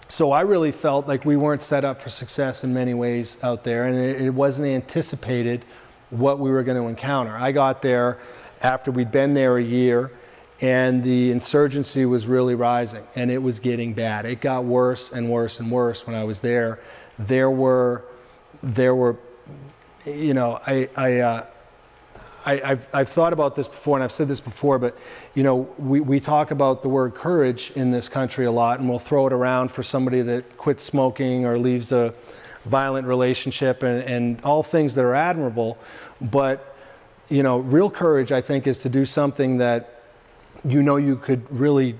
[SPEAKER 2] So I really felt like we weren't set up for success in many ways out there, and it wasn't anticipated what we were going to encounter. I got there after we'd been there a year, and the insurgency was really rising, and it was getting bad. It got worse and worse and worse when I was there. There were I've thought about this before, and I've said this before, but we talk about the word courage in this country a lot, and we'll throw it around for somebody that quits smoking or leaves a violent relationship and all things that are admirable. But real courage, I think, is to do something that you could really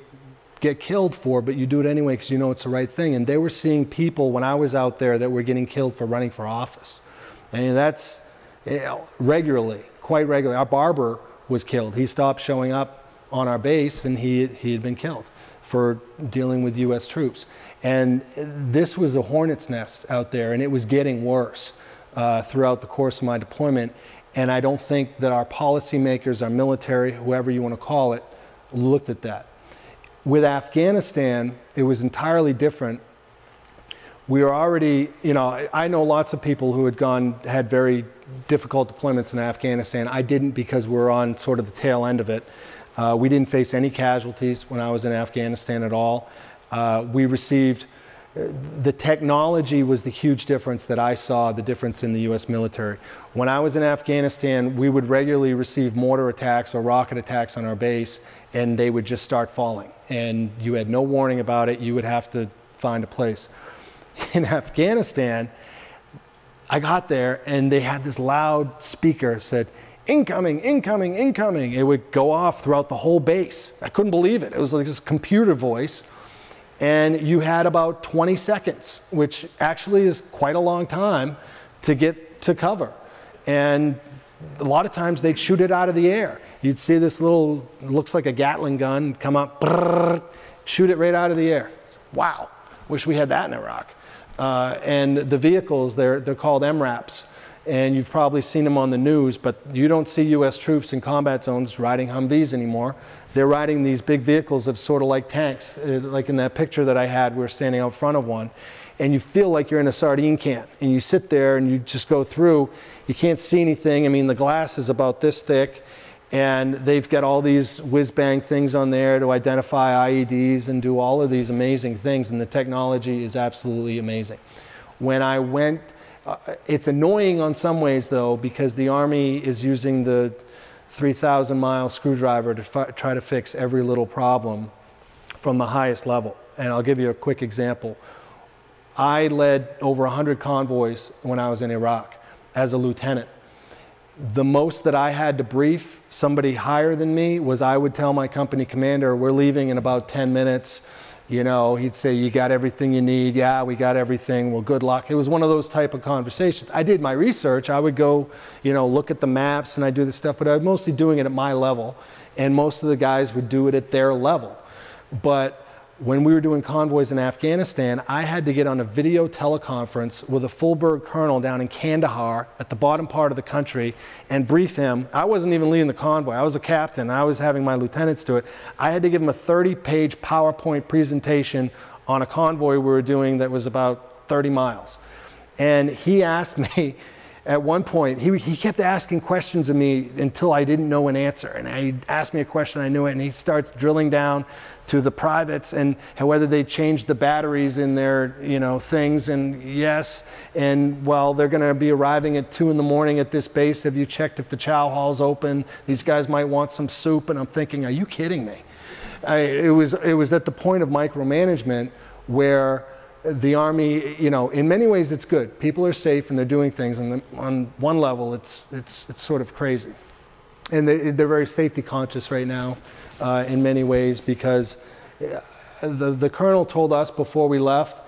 [SPEAKER 2] get killed for, but you do it anyway because it's the right thing. And they were seeing people when I was out there that were getting killed for running for office. And that's regularly. Quite regularly. Our barber was killed. He stopped showing up on our base, and he had been killed for dealing with U.S. troops. And this was a hornet's nest out there, and it was getting worse throughout the course of my deployment. And I don't think that our policymakers, our military, whoever you want to call it, looked at that. With Afghanistan, it was entirely different. We were already, I know lots of people who had very difficult deployments in Afghanistan. I didn't because we were on sort of the tail end of it. We didn't face any casualties when I was in Afghanistan at all. We received, the technology was the huge difference that I saw, the difference in the U.S. military. When I was in Afghanistan, we would regularly receive mortar attacks or rocket attacks on our base, and they would just start falling. And you had no warning about it. You would have to find a place. In Afghanistan, I got there, and they had this loud speaker said, "Incoming, incoming, incoming." It would go off throughout the whole base. I couldn't believe it. It was like this computer voice. And you had about 20 seconds, which actually is quite a long time to get to cover. And a lot of times they'd shoot it out of the air. You'd see this little, looks like a Gatling gun, come up, brrr, shoot it right out of the air. Wow, wish we had that in Iraq. And the vehicles, they're called MRAPs. And you've probably seen them on the news, but you don't see U.S. troops in combat zones riding Humvees anymore. They're riding these big vehicles that sort of like tanks. Like in that picture that I had, we were standing out front of one. And you feel like you're in a sardine can. And you sit there and you just go through. You can't see anything. I mean, the glass is about this thick. And they've got all these whiz-bang things on there to identify IEDs and do all of these amazing things. And the technology is absolutely amazing. When I went, it's annoying on some ways, though, because the Army is using the 3,000-mile screwdriver to try to fix every little problem from the highest level. And I'll give you a quick example. I led over 100 convoys when I was in Iraq as a lieutenant. The most that I had to brief somebody higher than me was I would tell my company commander, we're leaving in about 10 minutes. You know, he'd say, you got everything you need? Yeah, we got everything. Well, good luck. It was one of those type of conversations. I did my research. I would go, you know, look at the maps and I do this stuff, but I was mostly doing it at my level. And most of the guys would do it at their level. But when we were doing convoys in Afghanistan, I had to get on a video teleconference with a full-bird colonel down in Kandahar at the bottom part of the country and brief him. I wasn't even leading the convoy. I was a captain. I was having my lieutenants do it. I had to give him a 30-page PowerPoint presentation on a convoy we were doing that was about 30 miles. And he asked me, at one point, he kept asking questions of me until I didn't know an answer. And he asked me a question, I knew it, and he starts drilling down to the privates and whether they changed the batteries in their, you know, things, and yes, and well, they're going to be arriving at 2 in the morning at this base. Have you checked if the chow hall's open? These guys might want some soup. And I'm thinking, are you kidding me? It was at the point of micromanagement where the Army, you know, in many ways it's good. People are safe and they're doing things, and on one level it's sort of crazy. And they're very safety conscious right now in many ways, because the colonel told us before we left,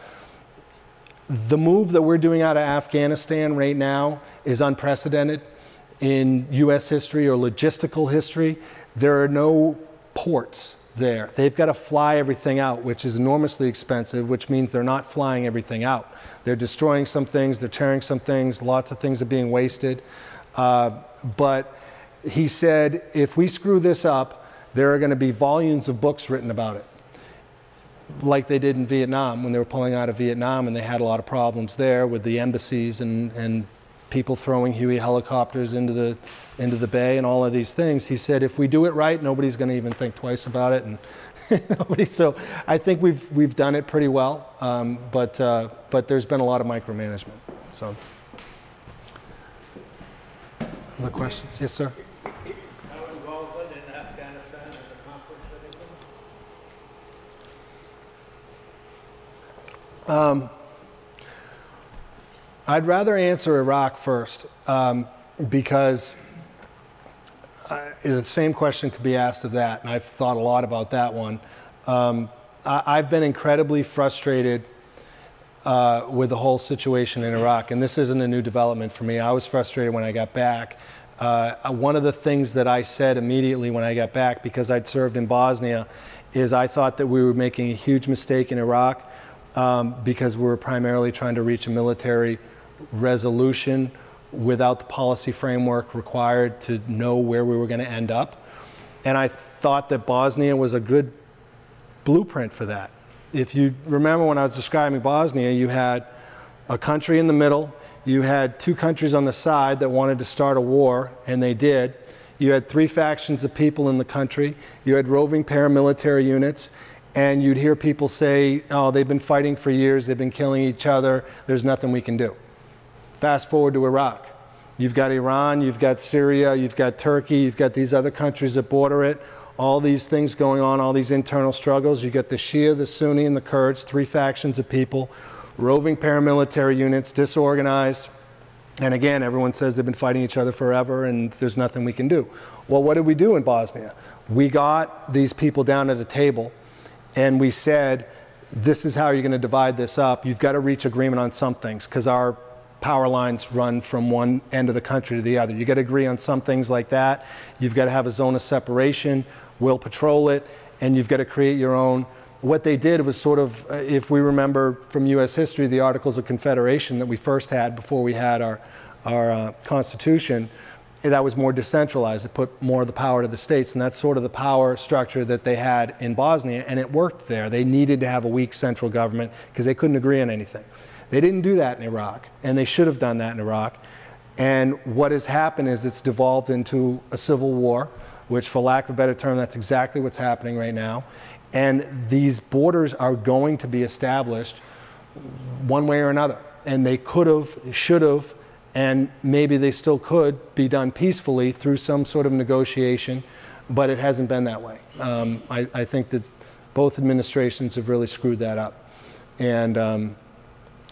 [SPEAKER 2] the move that we're doing out of Afghanistan right now is unprecedented in U.S. history or logistical history. There are no ports there. They've got to fly everything out, which is enormously expensive, which means they're not flying everything out. They're destroying some things, they're tearing some things, lots of things are being wasted. But he said, if we screw this up, there are going to be volumes of books written about it, like they did in Vietnam when they were pulling out of Vietnam, and they had a lot of problems there with the embassies and people throwing Huey helicopters into the bay and all of these things. He said, if we do it right, nobody's going to even think twice about it. And so I think we've done it pretty well, but there's been a lot of micromanagement. So, other questions? Yes, sir.
[SPEAKER 1] Our involvement in Afghanistan has accomplished anything?
[SPEAKER 2] I'd rather answer Iraq first, because the same question could be asked of that, and I've thought a lot about that one. I've been incredibly frustrated with the whole situation in Iraq, and this isn't a new development for me. I was frustrated when I got back. One of the things that I said immediately when I got back, because I'd served in Bosnia, is I thought that we were making a huge mistake in Iraq, because we were primarily trying to reach a military resolution without the policy framework required to know where we were going to end up. And I thought that Bosnia was a good blueprint for that. If you remember when I was describing Bosnia, you had a country in the middle, you had 2 countries on the side that wanted to start a war, and they did. You had 3 factions of people in the country, you had roving paramilitary units, and you'd hear people say, oh, they've been fighting for years, they've been killing each other, there's nothing we can do. Fast forward to Iraq. You've got Iran, you've got Syria, you've got Turkey, you've got these other countries that border it, all these things going on, all these internal struggles. You've got the Shia, the Sunni, and the Kurds, 3 factions of people, roving paramilitary units, disorganized. And again, everyone says they've been fighting each other forever and there's nothing we can do. Well, what did we do in Bosnia? We got these people down at a table and we said, this is how you're going to divide this up. You've got to reach agreement on some things, because our power lines run from one end of the country to the other. You've got to agree on some things like that. You've got to have a zone of separation. We'll patrol it. And you've got to create your own what they did was sort of, if we remember from U.S. history, the Articles of Confederation that we first had before we had our Constitution, that was more decentralized. It put more of the power to the states, and that's sort of the power structure that they had in Bosnia, and it worked there. They needed to have a weak central government because they couldn't agree on anything. They didn't do that in Iraq, and they should have done that in Iraq. And what has happened is it's devolved into a civil war, which, for lack of a better term, that's exactly what's happening right now. And these borders are going to be established one way or another. And they could have, should have, and maybe they still could be done peacefully through some sort of negotiation, but it hasn't been that way. I think that both administrations have really screwed that up. And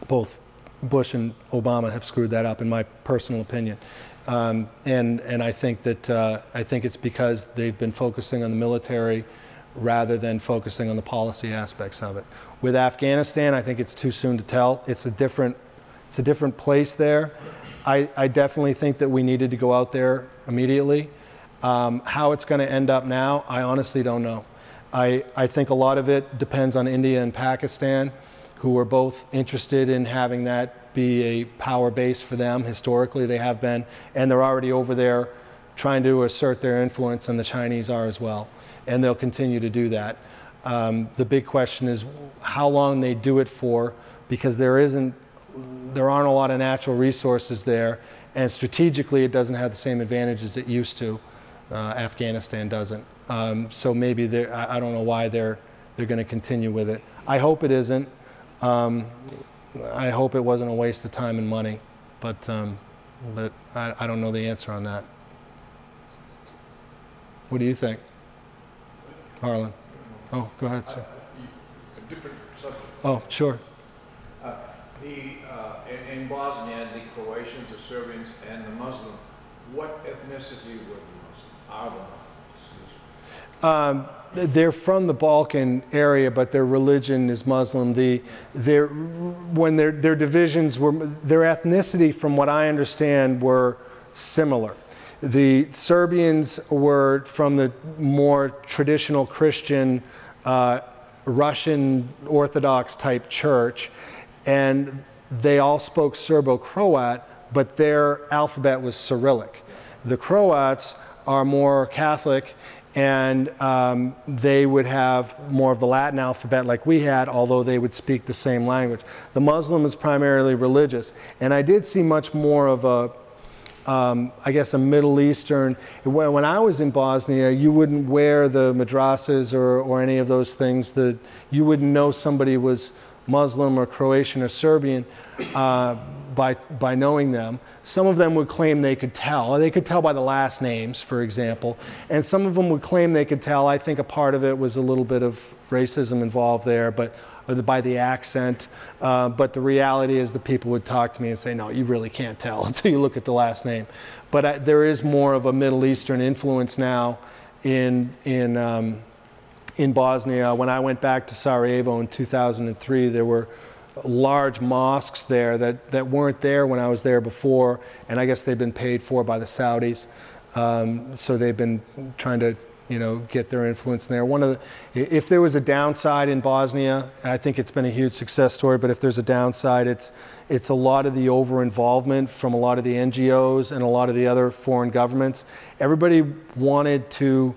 [SPEAKER 2] both Bush and Obama have screwed that up, in my personal opinion. And I think that I think it's because they've been focusing on the military rather than focusing on the policy aspects of it. With Afghanistan, I think it's too soon to tell. It's a different place there. I definitely think that we needed to go out there immediately. How it's going to end up now, I honestly don't know. I think a lot of it depends on India and Pakistan, who are both interested in having that be a power base for them. Historically, they have been, and they're already over there trying to assert their influence, and the Chinese are as well. And they'll continue to do that. The big question is how long they do it for, because there aren't a lot of natural resources there, and strategically it doesn't have the same advantages it used to. Afghanistan doesn't. So maybe I don't know why they're going to continue with it. I hope it isn't. I hope it wasn't a waste of time and money, but I don't know the answer on that. What do you think, Harlan? Oh, go ahead, sir.
[SPEAKER 7] A different subject.
[SPEAKER 2] Oh, sure.
[SPEAKER 7] In Bosnia, the Croatians, the Serbians, and the Muslim, what ethnicity were the Muslims? Are the Muslims? Excuse me.
[SPEAKER 2] They're from the Balkan area, but their religion is Muslim. When their divisions were, their ethnicity, from what I understand, were similar. The Serbians were from the more traditional Christian, Russian Orthodox type church, and they all spoke Serbo-Croat, but their alphabet was Cyrillic. The Croats are more Catholic, and they would have more of the Latin alphabet like we had, although they would speak the same language. The Muslim is primarily religious, and I did see much more of a I guess a Middle Eastern. When I was in Bosnia, you wouldn't wear the madrasas or any of those things. That you wouldn't know somebody was Muslim or Croatian or Serbian by knowing them. Some of them would claim they could tell. They could tell by the last names, for example. And some of them would claim they could tell. I think a part of it was a little bit of racism involved there, but by the accent. But the reality is the people would talk to me and say, no, you really can't tell until you look at the last name. But there is more of a Middle Eastern influence now in Bosnia. When I went back to Sarajevo in 2003, there were large mosques there that weren't there when I was there before, and I guess they've been paid for by the Saudis. So they've been trying to, get their influence there. If there was a downside in Bosnia, I think it's been a huge success story, but if there's a downside, it's a lot of the over-involvement from a lot of the NGOs and a lot of the other foreign governments. Everybody wanted to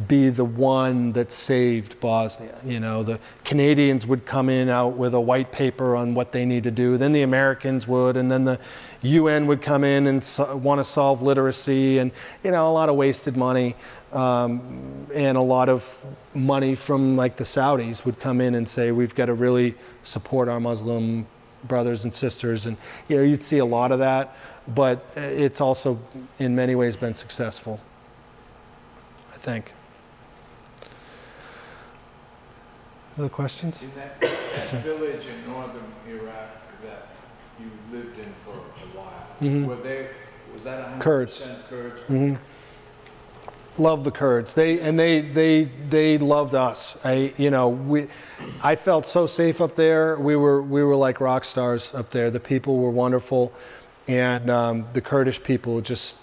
[SPEAKER 2] be the one that saved Bosnia. The Canadians would come in out with a white paper on what they need to do, then the Americans would, and then the UN would come in and want to solve literacy, and a lot of wasted money, and a lot of money from like the Saudis would come in and say, we've got to really support our Muslim brothers and sisters, and you'd see a lot of that, but it's also in many ways been successful, I think. Other questions?
[SPEAKER 7] In that village in northern Iraq that you lived in for a while, was that 100%
[SPEAKER 2] Kurds?
[SPEAKER 7] Kurds?
[SPEAKER 2] Mm-hmm. Love the Kurds. They loved us. I felt so safe up there. We were like rock stars up there. The people were wonderful, and the Kurdish people just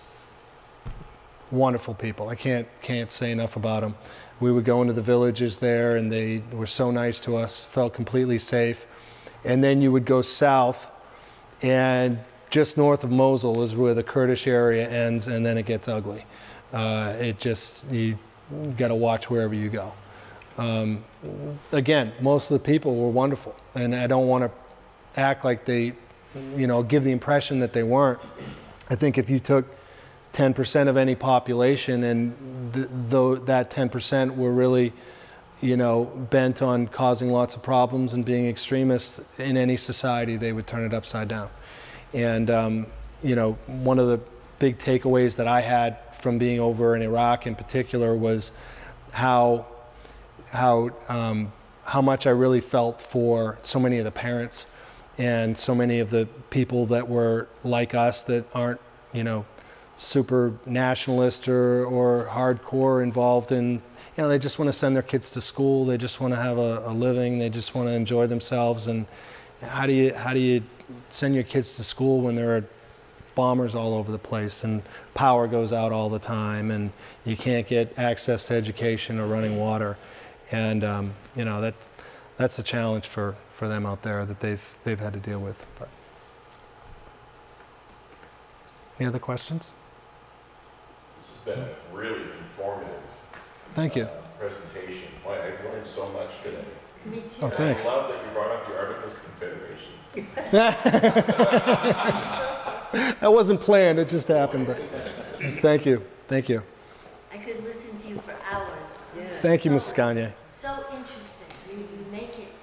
[SPEAKER 2] wonderful people. I can't say enough about them. We would go into the villages there, and they were so nice to us, felt completely safe. And then you would go south, and just north of Mosul is where the Kurdish area ends, and then it gets ugly. You got to watch wherever you go. Again, most of the people were wonderful, and I don't want to act like they, give the impression that they weren't. I think if you took 10% of any population, and though that 10% were really, bent on causing lots of problems and being extremists in any society, they would turn it upside down. And, one of the big takeaways that I had from being over in Iraq in particular was how much I really felt for so many of the parents and so many of the people that were like us that aren't, super nationalist or hardcore involved in, they just want to send their kids to school. They just want to have a living. They just want to enjoy themselves. And how do you send your kids to school when there are bombers all over the place and power goes out all the time and you can't get access to education or running water? And that's a challenge for them out there that they've had to deal with. But. Any other questions?
[SPEAKER 6] This has been a really informative
[SPEAKER 2] Thank you.
[SPEAKER 6] Presentation. Boy, I've learned so much today.
[SPEAKER 5] Me too.
[SPEAKER 2] Oh, thanks.
[SPEAKER 6] I love that you brought up the Articles of Confederation.
[SPEAKER 2] That wasn't planned, it just happened. But thank you. Thank you.
[SPEAKER 5] I could listen to you for hours.
[SPEAKER 8] Yes.
[SPEAKER 2] Thank you, Mrs. Gagne.
[SPEAKER 5] So interesting. You make it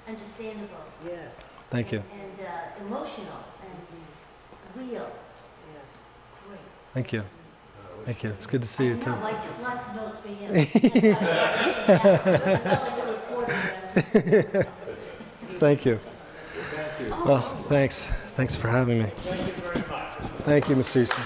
[SPEAKER 5] understandable
[SPEAKER 8] Yes,
[SPEAKER 2] Thank you.
[SPEAKER 5] and emotional and real.
[SPEAKER 8] yes.
[SPEAKER 5] Great.
[SPEAKER 2] Thank you. Thank you. It's good to see you too.
[SPEAKER 5] I took lots of notes for him. I felt like a reporter, but I'm just-
[SPEAKER 2] Thank you. Well, thanks. Thanks for having me.
[SPEAKER 1] Thank you very much.
[SPEAKER 2] Thank you, Mr. Easton.